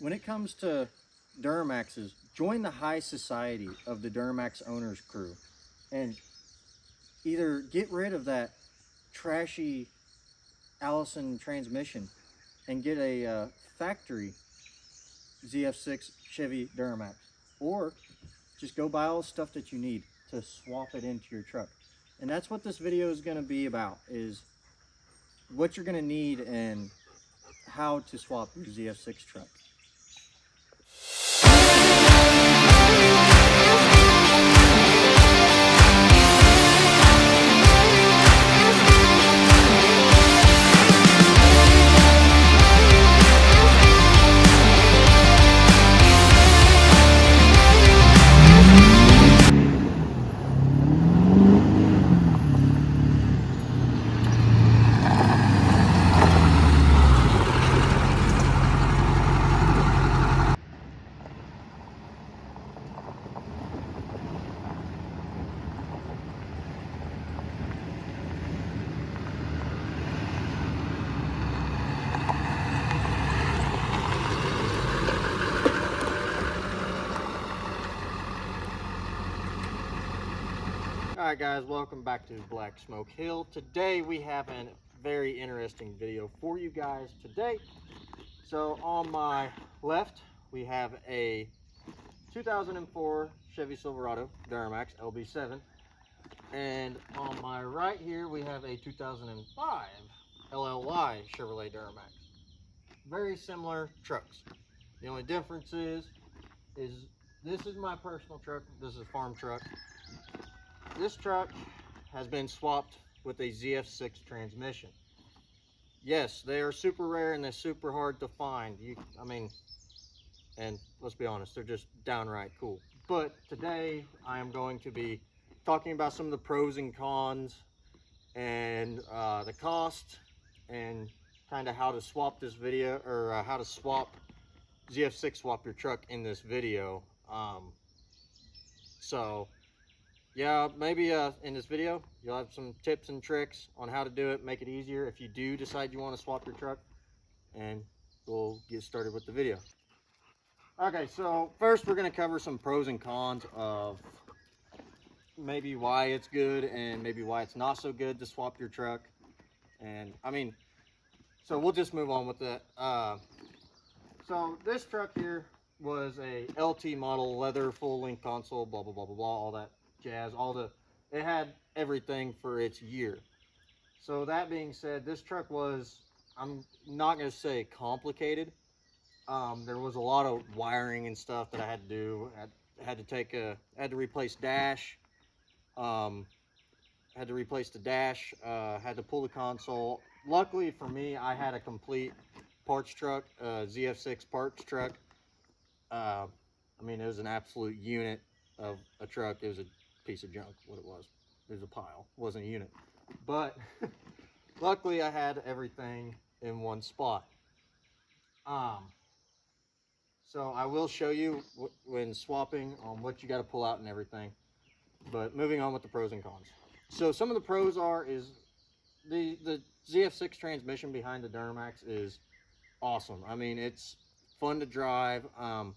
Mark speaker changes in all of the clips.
Speaker 1: when it comes to Duramaxes, join the high society of the Duramax owners crew and either get rid of that trashy Allison transmission and get a factory ZF6 Chevy Duramax, or just go buy all the stuff that you need to swap it into your truck. And that's what this video is going to be about, is what you're going to need and how to swap your ZF6 truck. Alright guys, welcome back to Black Smoke Hill. Today we have a very interesting video for you guys today. So on my left we have a 2004 Chevy Silverado Duramax LB7, and on my right here we have a 2005 LLY Chevrolet Duramax. Very similar trucks. The only difference is this is my personal truck, this is a farm truck. This truck has been swapped with a ZF6 transmission. Yes, they are super rare and they're super hard to find. And let's be honest, they're just downright cool. But today I am going to be talking about some of the pros and cons and the cost and kind of how to swap this video, or how to swap ZF6 swap your truck in this video. So yeah, maybe in this video you'll have some tips and tricks on how to do it, make it easier if you do decide you want to swap your truck, and we'll get started with the video. Okay, so first we're going to cover some pros and cons of maybe why it's good and maybe why it's not so good to swap your truck. And so we'll just move on with that. So this truck here was a LT model, leather, full length console, blah blah blah blah blah, all that jazz. It had everything for its year. So that being said, this truck was, I'm not going to say complicated. There was a lot of wiring and stuff that I had to do. I had to replace dash. Had to replace the dash. Had to pull the console. Luckily for me, I had a complete parts truck, ZF6 parts truck. It was an absolute unit of a truck. It was a piece of junk, what it was. It was a pile, it wasn't a unit. But luckily I had everything in one spot. So I will show you when swapping on what you got to pull out and everything. But moving on with the pros and cons. So some of the pros is the ZF6 transmission behind the Duramax is awesome. It's fun to drive, and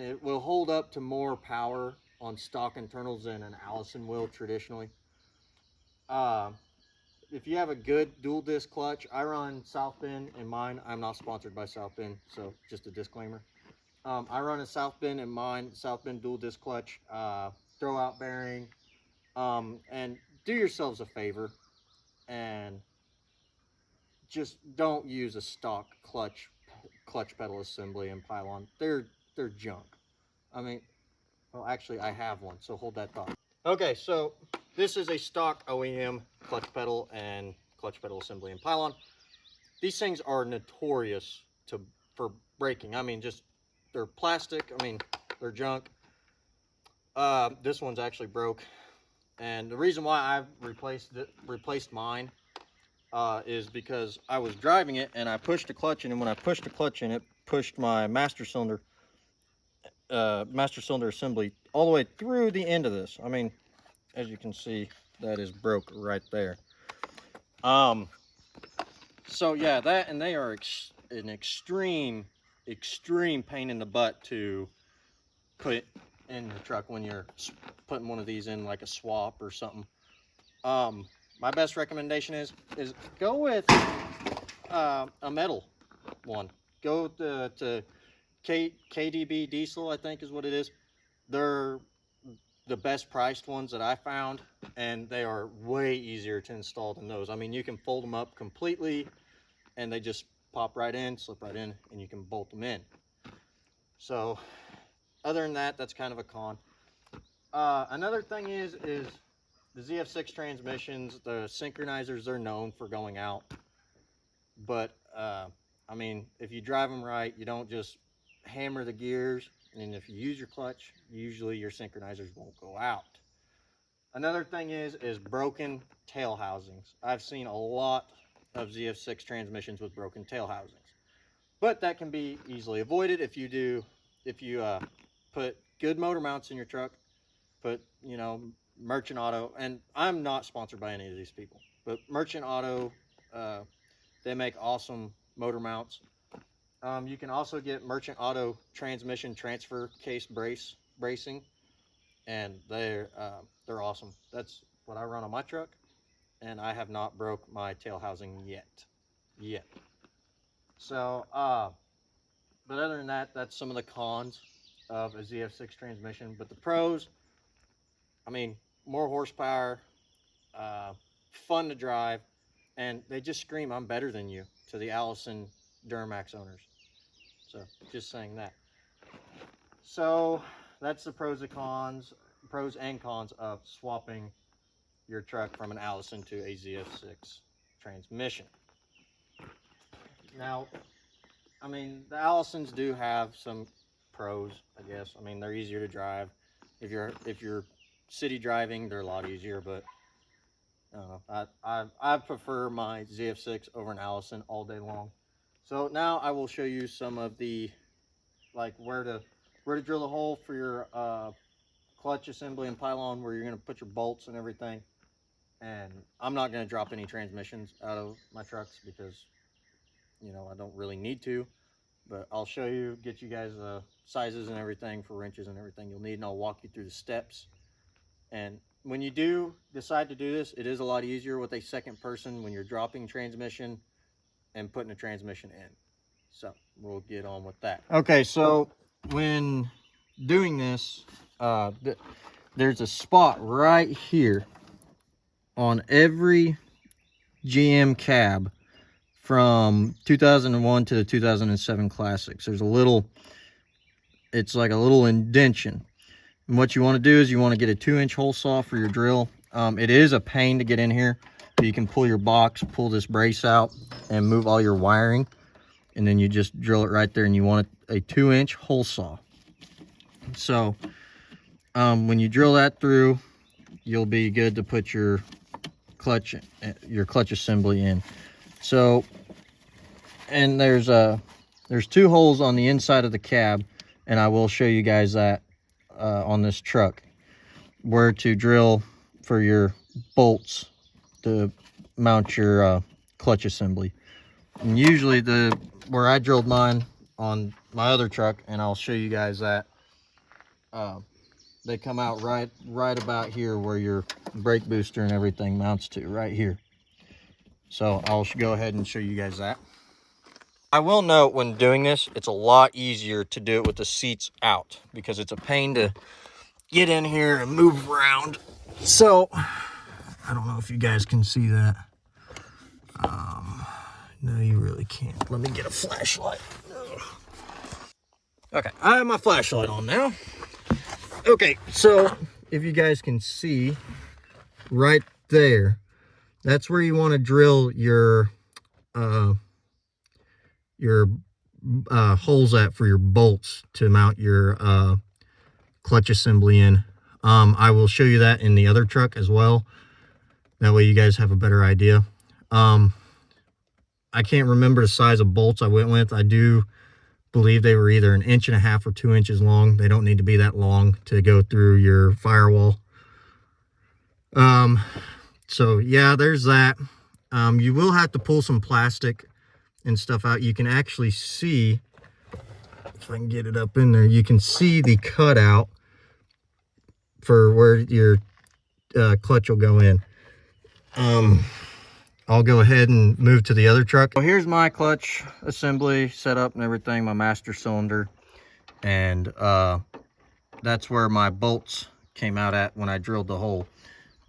Speaker 1: it will hold up to more power on stock internals than an Allison will traditionally. If you have a good dual disc clutch, I run South Bend in mine. I'm not sponsored by South Bend, so just a disclaimer. I run a South Bend in mine, South Bend dual disc clutch, throw out bearing, and do yourselves a favor and just don't use a stock clutch pedal assembly and pylon. They're junk. Well, actually, I have one, so hold that thought. Okay, so this is a stock OEM clutch pedal and clutch pedal assembly and pylon. These things are notorious for breaking. They're plastic. They're junk. This one's actually broke, and the reason why I've replaced mine is because I was driving it and I pushed the clutch in, and when I pushed the clutch in, it pushed my master cylinder assembly all the way through the end of this. As you can see, that is broke right there. So yeah, that, and they are an extreme extreme pain in the butt to put in the truck when you're putting one of these in like a swap or something. My best recommendation is go with a metal one. Go to KDB Diesel, I think is what it is. They're the best priced ones that I found, and they are way easier to install than those. I mean, you can fold them up completely and they just pop right in, slip right in, and you can bolt them in. So other than that, that's kind of a con. Another thing is the ZF6 transmissions, the synchronizers, they're known for going out. But I mean, if you drive them right, you don't just hammer the gears, and if you use your clutch, usually your synchronizers won't go out. Another thing is broken tail housings. I've seen a lot of ZF6 transmissions with broken tail housings, but that can be easily avoided if you put good motor mounts in your truck. Put, you know, Merchant Auto, and I'm not sponsored by any of these people, but Merchant Auto, they make awesome motor mounts. You can also get Merchant Auto transmission transfer case bracing, and they're awesome. That's what I run on my truck, and I have not broke my tail housing yet. So but other than that, that's some of the cons of a ZF6 transmission. But the pros, I mean, more horsepower, fun to drive, and they just scream, "I'm better than you," to the Allison Duramax owners. So just saying that. So that's the pros and cons of swapping your truck from an Allison to a ZF6 transmission. Now, I mean, the Allisons do have some pros, I guess. I mean, they're easier to drive. If you're city driving, they're a lot easier, but I don't know. I prefer my ZF6 over an Allison all day long. So now I will show you some of the, like, where to drill the hole for your clutch assembly and pylon, where you're going to put your bolts and everything. And I'm not going to drop any transmissions out of my trucks because, you know, I don't really need to. But I'll show you, get you guys sizes and everything for wrenches and everything you'll need, and I'll walk you through the steps. And when you do decide to do this, it is a lot easier with a second person when you're dropping transmission and putting a transmission in. So we'll get on with that. Okay, so when doing this, there's a spot right here on every GM cab from 2001 to the 2007 Classics. There's a little, it's like a little indentation. And what you want to do is you want to get a 2-inch hole saw for your drill. It is a pain to get in here, but you can pull your box, pull this brace out, and move all your wiring, and then you just drill it right there, and you want a 2-inch hole saw. So when you drill that through, you'll be good to put your clutch assembly in. So, and there's 2 holes on the inside of the cab, and I will show you guys that on this truck, where to drill for your bolts to mount your clutch assembly. And usually where I drilled mine on my other truck, and I'll show you guys that, they come out right about here where your brake booster and everything mounts to, right here. So I'll go ahead and show you guys that. I will note, when doing this, it's a lot easier to do it with the seats out, because it's a pain to get in here and move around. So I don't know if you guys can see that. No, you really can't. Let me get a flashlight. Okay, I have my flashlight on now. Okay, so if you guys can see right there, that's where you want to drill your holes at for your bolts to mount your clutch assembly in. I will show you that in the other truck as well. That way you guys have a better idea. I can't remember the size of bolts I went with. I do believe they were either 1.5 inches or 2 inches long. They don't need to be that long to go through your firewall. So yeah, there's that. You will have to pull some plastic and stuff out. You can actually see if I can get it up in there, you can see the cutout for where your clutch will go in. I'll go ahead and move to the other truck. Well, here's my clutch assembly set up and everything, my master cylinder. And that's where my bolts came out at when I drilled the hole.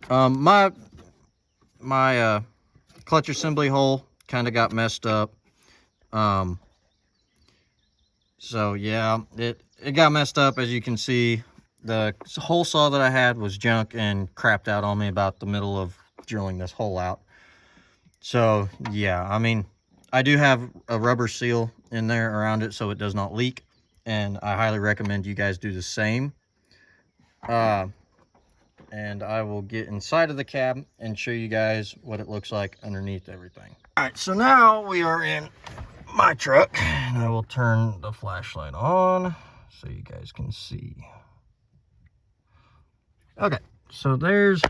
Speaker 1: My clutch assembly hole kind of got messed up. So yeah, it got messed up. As you can see, the hole saw that I had was junk and crapped out on me about the middle of drilling this hole out. So yeah, I mean, I do have a rubber seal in there around it so it does not leak, and I highly recommend you guys do the same. And I will get inside of the cab and show you guys what it looks like underneath everything. All right, so now we are in my truck, and I will turn the flashlight on so you guys can see. Okay, so there's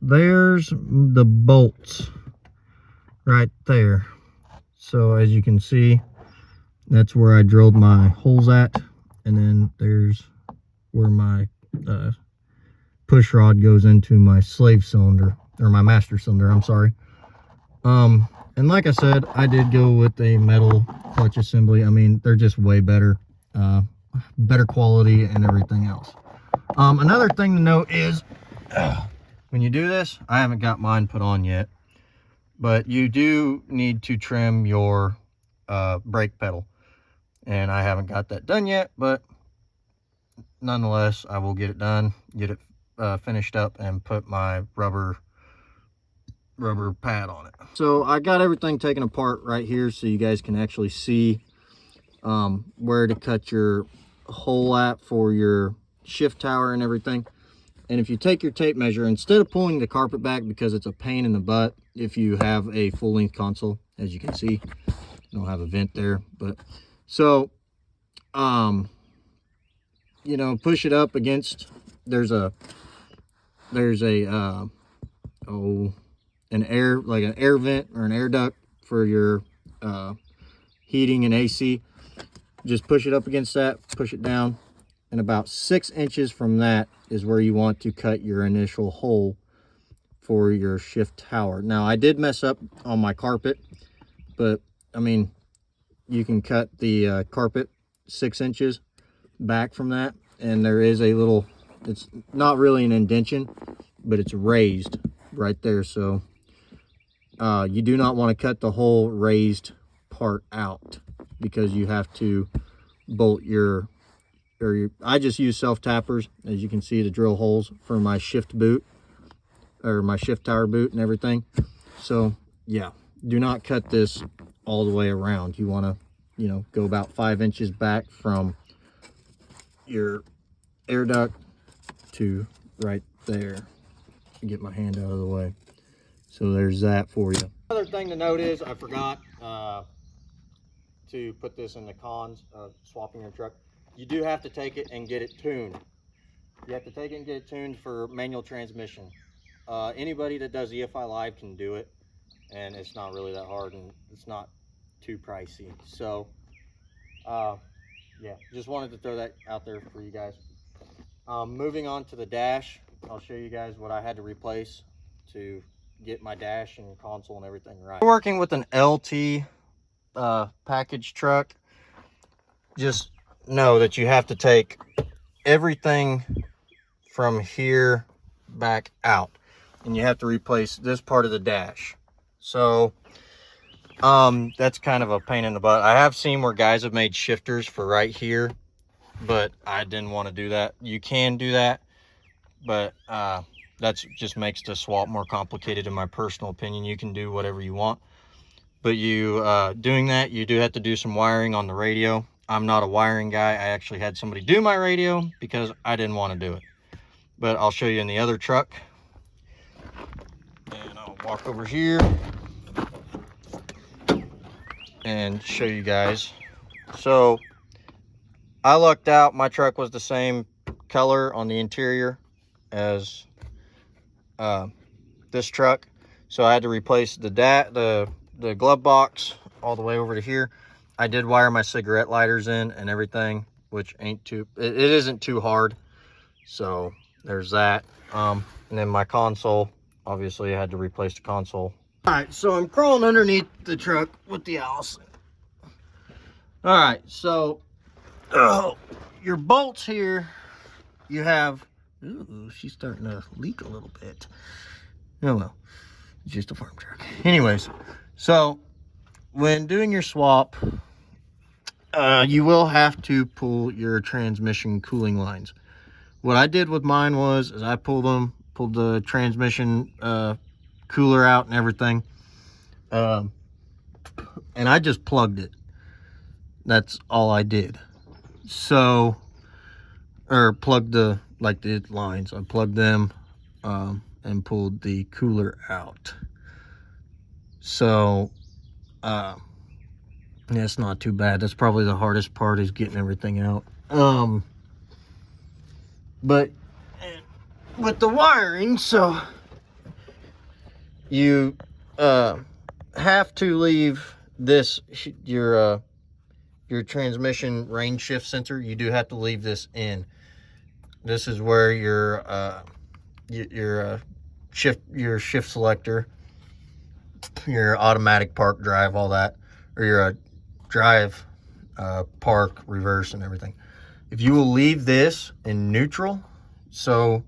Speaker 1: the bolts right there. So as you can see, that's where I drilled my holes at, and then there's where my push rod goes into my slave cylinder, or my master cylinder, I'm sorry. And like I said, I did go with a metal clutch assembly. I mean, they're just way better, better quality and everything else. Another thing to note is when you do this, I haven't got mine put on yet, but you do need to trim your brake pedal, and I haven't got that done yet, but nonetheless, I will get it done, get it finished up, and put my rubber pad on it. So I got everything taken apart right here so you guys can actually see where to cut your hole at for your shift tower and everything. And if you take your tape measure, instead of pulling the carpet back, because it's a pain in the butt if you have a full-length console, as you can see, I don't have a vent there, but so you know, push it up against, there's an air, like an air vent or an air duct for your heating and AC. Just push it up against that, push it down, and about 6 inches from that is where you want to cut your initial hole for your shift tower. Now, I did mess up on my carpet, but I mean, you can cut the carpet 6 inches back from that, and there is a little, it's not really an indentation, but it's raised right there. So you do not want to cut the whole raised part out, because you have to bolt your I just use self tappers, as you can see, to drill holes for my shift boot, or my shift tower boot and everything. So yeah, do not cut this all the way around. You want to, you know, go about 5 inches back from your air duct to right there. Get my hand out of the way. So there's that for you. Another thing to note is I forgot to put this in the cons of swapping your truck. You do have to take it and get it tuned. You have to take it and get it tuned for manual transmission. Anybody that does EFI Live can do it, and it's not really that hard, and it's not too pricey. So yeah, just wanted to throw that out there for you guys. Moving on to the dash, I'll show you guys what I had to replace to get my dash and console and everything right. Working with an LT package truck, just know that you have to take everything from here back out, and you have to replace this part of the dash. So that's kind of a pain in the butt. I have seen where guys have made shifters for right here, but I didn't want to do that. You can do that, but that just makes the swap more complicated in my personal opinion. You can do whatever you want, but you doing that, you do have to do some wiring on the radio. I'm not a wiring guy. I actually had somebody do my radio because I didn't want to do it, but I'll show you in the other truck. And I'll walk over here and show you guys. So I lucked out. My truck was the same color on the interior as this truck, so I had to replace the glove box all the way over to here. I did wire my cigarette lighters in and everything, which ain't too, it isn't too hard. So there's that. And then my console, obviously I had to replace the console. All right, so I'm crawling underneath the truck with the Allison. All right, so your bolts here, you have, ooh, she's starting to leak a little bit. Oh well, it's just a farm truck. Anyways, so when doing your swap, you will have to pull your transmission cooling lines. What I did with mine was I pulled the transmission cooler out and everything, and I just plugged it. That's all I did. So, or plugged the lines. I plugged them and pulled the cooler out. So, yeah, it's not too bad. That's probably the hardest part, is getting everything out. But with the wiring, so you have to leave this, your transmission range shift sensor, you do have to leave this in. This is where your shift selector, your automatic park, drive, all that, or your drive, park, reverse, and everything. If you will leave this in neutral, so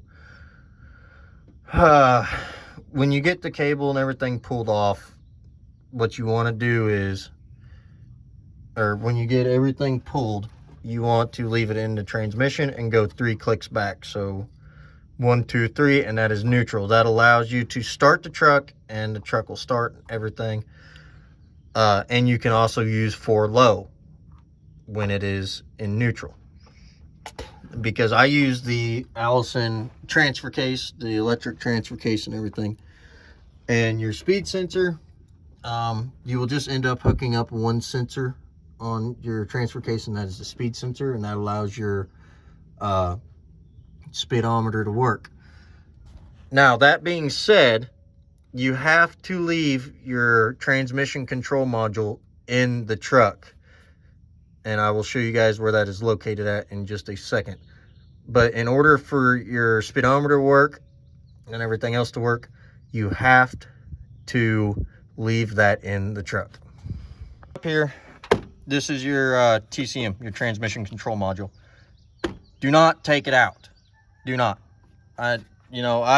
Speaker 1: when you get the cable and everything pulled off, what you want to do is, or when you get everything pulled, you want to leave it in the transmission and go 3 clicks back. So 1, 2, 3, and that is neutral. That allows you to start the truck, and the truck will start everything. And you can also use 4 low when it is in neutral. Because I use the Allison transfer case, the electric transfer case and everything. And your speed sensor, you will just end up hooking up one sensor on your transfer case, and that is the speed sensor, and that allows your speedometer to work. Now, that being said, you have to leave your transmission control module in the truck, and I will show you guys where that is located at in just a second. But in order for your speedometer to work and everything else to work, you have to leave that in the truck. Up here, this is your TCM, your transmission control module. Do not take it out. Do not. I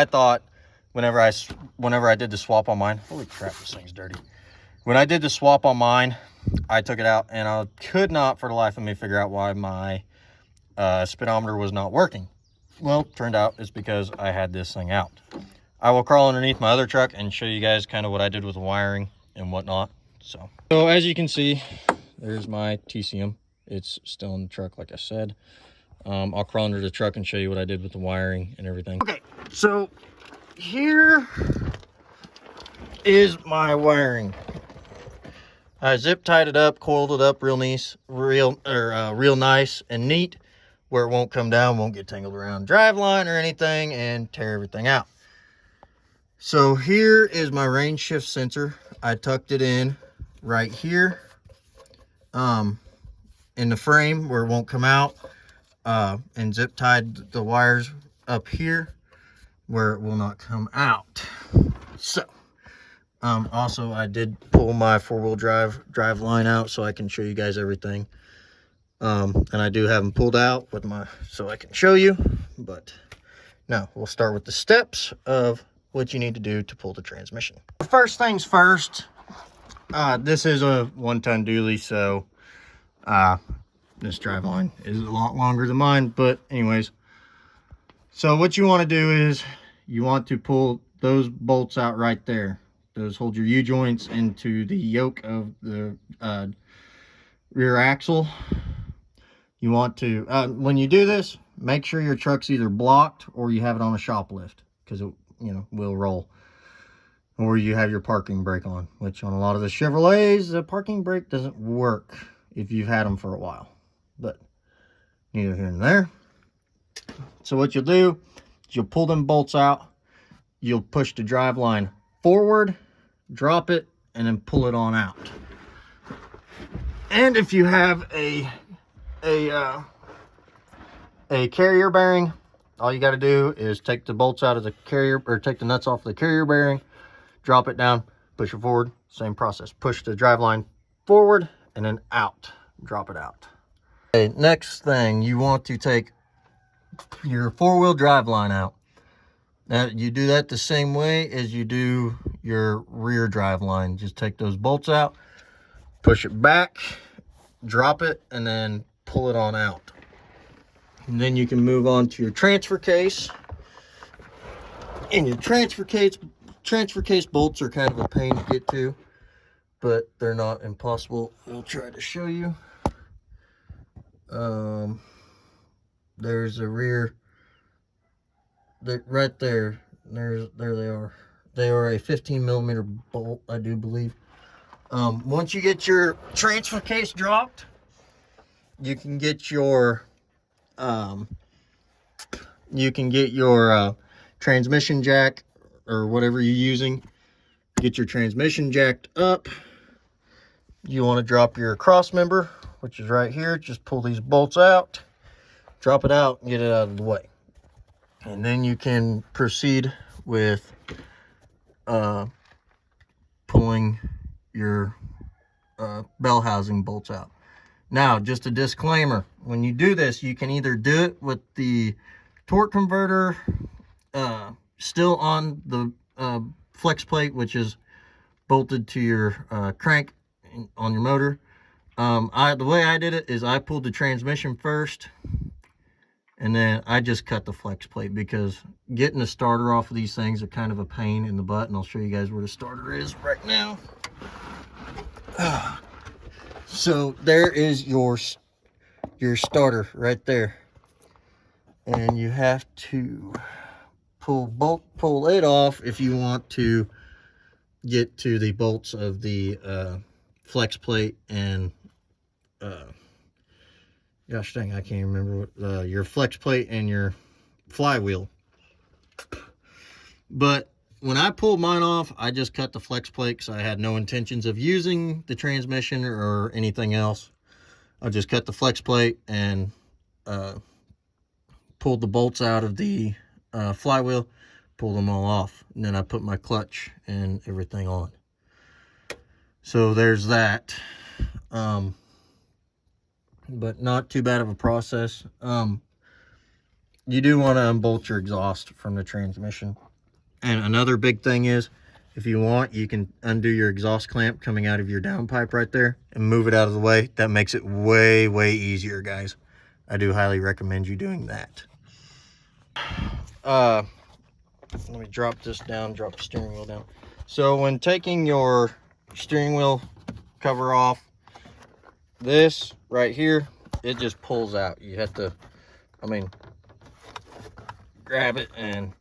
Speaker 1: thought whenever I did the swap on mine, holy crap, this thing's dirty. When I did the swap on mine, I took it out, and I could not for the life of me figure out why my speedometer was not working. Well, turned out it's because I had this thing out. I will crawl underneath my other truck and show you guys kind of what I did with the wiring and whatnot. So as you can see, there's my TCM. It's still in the truck, like I said. I'll crawl under the truck and show you what I did with the wiring and everything. Okay, so here is my wiring. I zip tied it up, coiled it up real nice, real nice and neat, where it won't come down, won't get tangled around drive line or anything, and tear everything out. So here is my range shift sensor. I tucked it in right here, in the frame where it won't come out, and zip tied the wires up here where it will not come out. So also I did pull my 4-wheel drive line out so I can show you guys everything. And I do have them pulled out with so I can show you. But now we'll start with the steps of what you need to do to pull the transmission. First things first, this is a 1-ton dually, so this drive line is a lot longer than mine. But anyways, so what you want to do is you want to pull those bolts out right there. Those hold your U-joints into the yoke of the rear axle. You want to, when you do this, make sure your truck's either blocked or you have it on a shop lift, because it, will roll. Or you have your parking brake on, which on a lot of the Chevrolets, the parking brake doesn't work if you've had them for a while. But neither here nor there. So what you'll do is you'll pull them bolts out. You'll push the drive line forward, drop it, and then pull it on out. And if you have a carrier bearing, all you got to do is take the bolts out of the carrier, or take the nuts off the carrier bearing, drop it down, push it forward, same process. Push the drive line forward and then out, drop it out. Okay, next thing, you want to take your four-wheel drive line out. Now you do that the same way as you do your rear drive line. Just take those bolts out, push it back, drop it, and then pull it on out. And then you can move on to your transfer case. And your transfer case bolts are kind of a pain to get to, but they're not impossible. I'll try to show you. There's a rear, right there. There they are. They are a 15mm bolt, I do believe. Once you get your transfer case dropped, you can get your transmission jack, or whatever you're using. Get your transmission jacked up. You want to drop your cross member, which is right here. Just pull these bolts out, drop it out, and get it out of the way. And then you can proceed with pulling your bell housing bolts out. Now, just a disclaimer, when you do this, you can either do it with the torque converter still on the flex plate, which is bolted to your crank on your motor. The way I did it is I pulled the transmission first, and then I just cut the flex plate, because getting the starter off of these things are kind of a pain in the butt, and I'll show you guys where the starter is right now. So there is your starter right there, and you have to pull it off if you want to get to the bolts of the flex plate and gosh dang, I can't remember what your flex plate and your flywheel. But when I pulled mine off, I just cut the flex plate because I had no intentions of using the transmission or anything else. I just cut the flex plate and pulled the bolts out of the flywheel, pulled them all off, and then I put my clutch and everything on. So there's that. But not too bad of a process. You do want to unbolt your exhaust from the transmission. And another big thing is, if you want, you can undo your exhaust clamp coming out of your downpipe right there and move it out of the way. That makes it way, way easier, guys. I do highly recommend you doing that. Let me drop this down, drop the steering wheel down. So when taking your steering wheel cover off, this right here, it just pulls out. You have to, grab it and,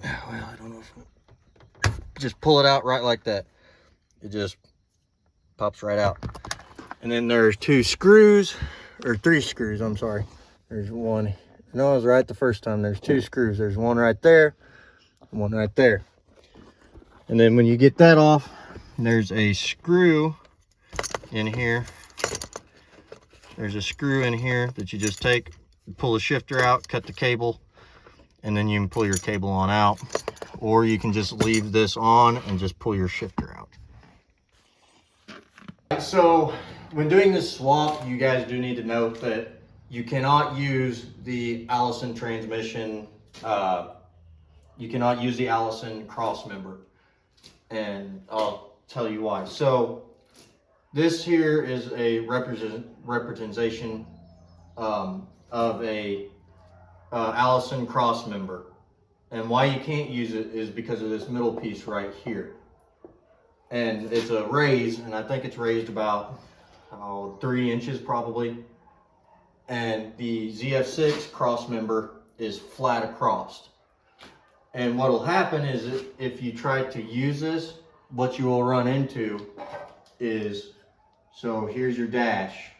Speaker 1: well, I don't know if, just pull it out right like that. It just pops right out. And then there's two screws, or three screws, I'm sorry. There's one, no, I was right the first time. There's two screws. There's one right there and one right there. And then when you get that off, there's a screw in here. There's a screw in here that you just take, pull the shifter out, cut the cable, and then you can pull your cable on out. Or you can just leave this on and just pull your shifter out. So when doing this swap, you guys do need to note that you cannot use the Allison transmission. You cannot use the Allison Crossmember, and I'll tell you why. So this here is a representation of a Allison Crossmember, and why you can't use it is because of this middle piece right here. And it's a raise, and I think it's raised about 3 inches probably. And the ZF6 Crossmember is flat across. And what will happen is, if you try to use this, what you will run into is, so here's your dash.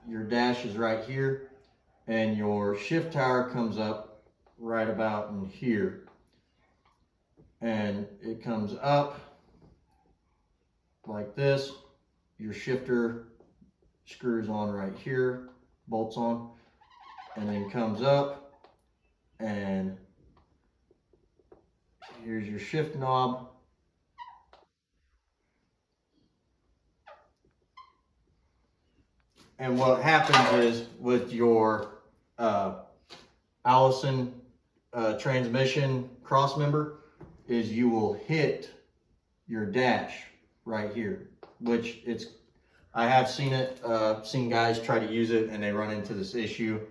Speaker 1: Your dash is right here, and your shift tower comes up right about in here. And it comes up, like this. Your shifter screws on right here, bolts on, and then comes up, and here's your shift knob. And what happens is with your Allison transmission Crossmember is you will hit your dash right here, which I have seen it, seen guys try to use it and they run into this issue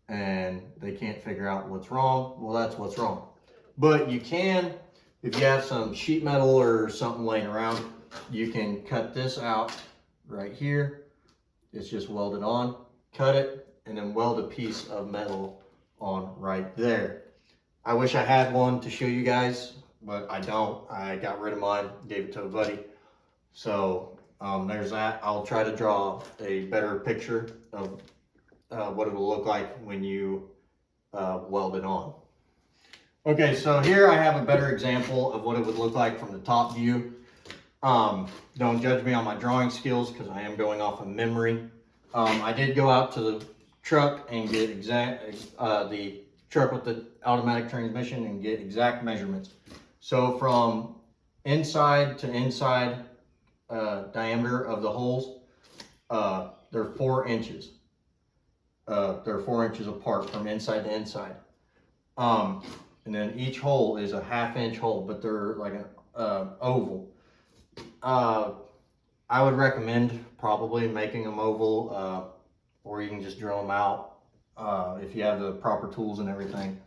Speaker 1: and they can't figure out what's wrong. Well, that's what's wrong. But you can, if you have some sheet metal or something laying around, you can cut this out right here. It's just welded on, cut it, and then weld a piece of metal on right there. I wish I had one to show you guys, but I don't. I got rid of mine, gave it to a buddy. So there's that. I'll try to draw a better picture of what it'll look like when you weld it on. Okay, so here I have a better example of what it would look like from the top view. Don't judge me on my drawing skills because I am going off of memory. I did go out to the truck and get the truck with the automatic transmission and get exact measurements. So from inside to inside diameter of the holes, they're 4 inches. They're 4 inches apart from inside to inside. And then each hole is a 1/2 inch hole, but they're like an oval. I would recommend probably making them oval, or you can just drill them out if you have the proper tools and everything.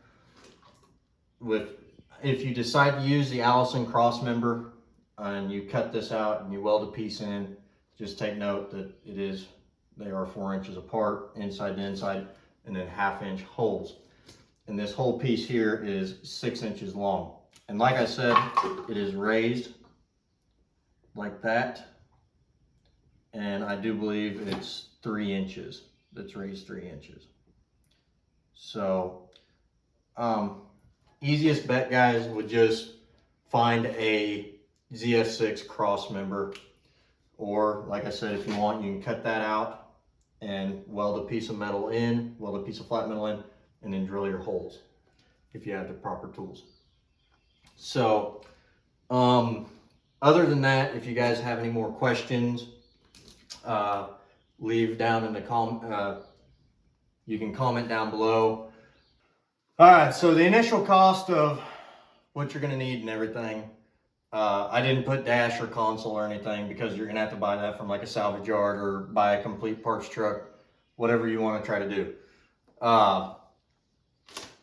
Speaker 1: If you decide to use the Allison Crossmember and you cut this out and you weld a piece in, just take note that they are 4 inches apart, inside to inside, and then 1/2 inch holes. And this whole piece here is 6 inches long. And like I said, it is raised like that. And I do believe it's 3 inches. That's raised 3 inches. So, easiest bet, guys, would just find a ZF6 Crossmember. Or, like I said, if you want, you can cut that out and weld a piece of metal in, weld a piece of flat metal in, and then drill your holes if you have the proper tools. So, other than that, if you guys have any more questions, leave down in the you can comment down below. All right, so the initial cost of what you're gonna need and everything, I didn't put dash or console or anything because you're gonna have to buy that from like a salvage yard or buy a complete parts truck, whatever you wanna try to do.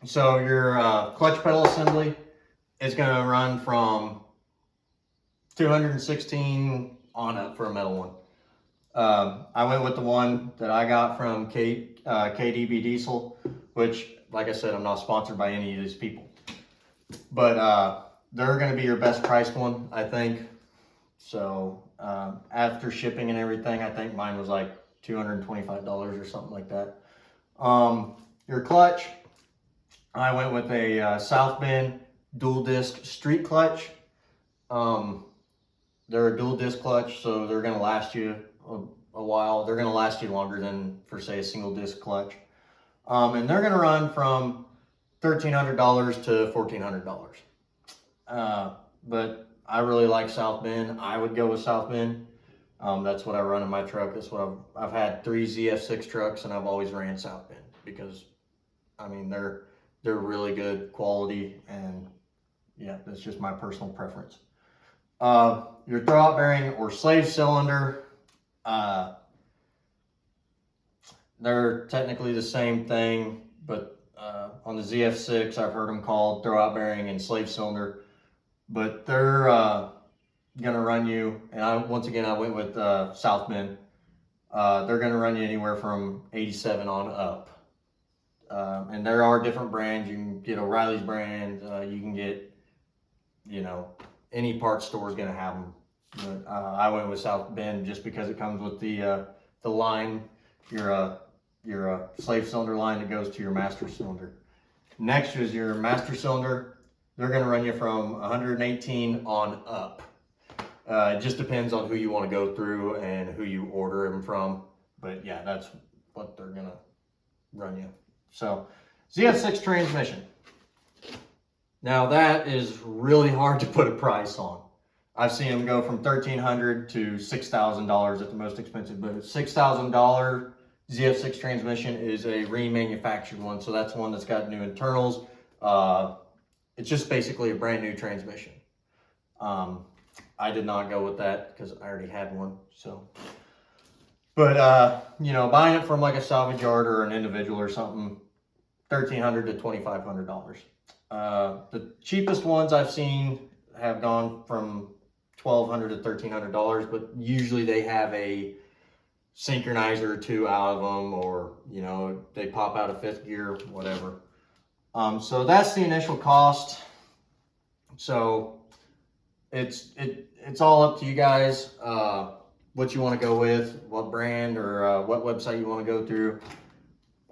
Speaker 1: So your clutch pedal assembly is gonna run from $216 on up for a metal one. I went with the one that I got from KDB Diesel, which, like I said, I'm not sponsored by any of these people. But they're going to be your best priced one, I think. So after shipping and everything, I think mine was like $225 or something like that. Your clutch, I went with a South Bend dual disc street clutch. They're a dual disc clutch, so they're going to last you a while. They're going to last you longer than, for say, a single disc clutch. And they're going to run from $1,300 to $1,400. But I really like South Bend. I would go with South Bend. That's what I run in my truck. That's what I've had 3 ZF6 trucks, and I've always ran South Bend because, I mean, they're really good quality, and yeah, that's just my personal preference. Your throwout bearing or slave cylinder, they're technically the same thing, but on the ZF6, I've heard them called throwout bearing and slave cylinder, but they're gonna run you, and once again I went with South Bend. They're gonna run you anywhere from 87 on up. And there are different brands. You can get O'Reilly's brand, you can get, you know, any parts store is gonna have them. But I went with South Bend just because it comes with the line, your slave cylinder line that goes to your master cylinder. Next is your master cylinder. They're gonna run you from 118 on up. It just depends on who you want to go through and who you order them from. But yeah, that's what they're gonna run you. So ZF6 transmission. Now that is really hard to put a price on. I've seen them go from $1,300 to $6,000 at the most expensive, but a $6,000 ZF6 transmission is a remanufactured one. So that's one that's got new internals. It's just basically a brand new transmission. I did not go with that because I already had one. So, but you know, buying it from like a salvage yard or an individual or something, $1,300 to $2,500. The cheapest ones I've seen have gone from $1,200 to $1,300, but usually they have a synchronizer or two out of them, or you know, they pop out a fifth gear, whatever. So that's the initial cost. So it's all up to you guys, what you want to go with, what brand or what website you want to go through.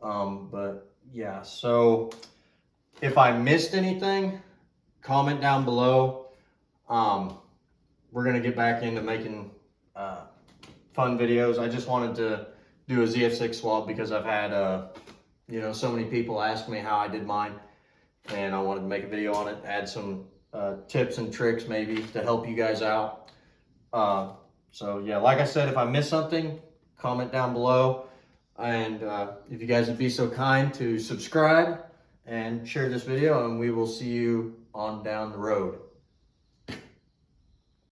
Speaker 1: But yeah, so if I missed anything, comment down below. We're gonna get back into making fun videos. I just wanted to do a ZF6 swap because I've had you know, so many people ask me how I did mine, and I wanted to make a video on it, add some tips and tricks maybe to help you guys out. So yeah, like I said, if I missed something, comment down below, and if you guys would be so kind to subscribe and share this video, and we will see you on down the road.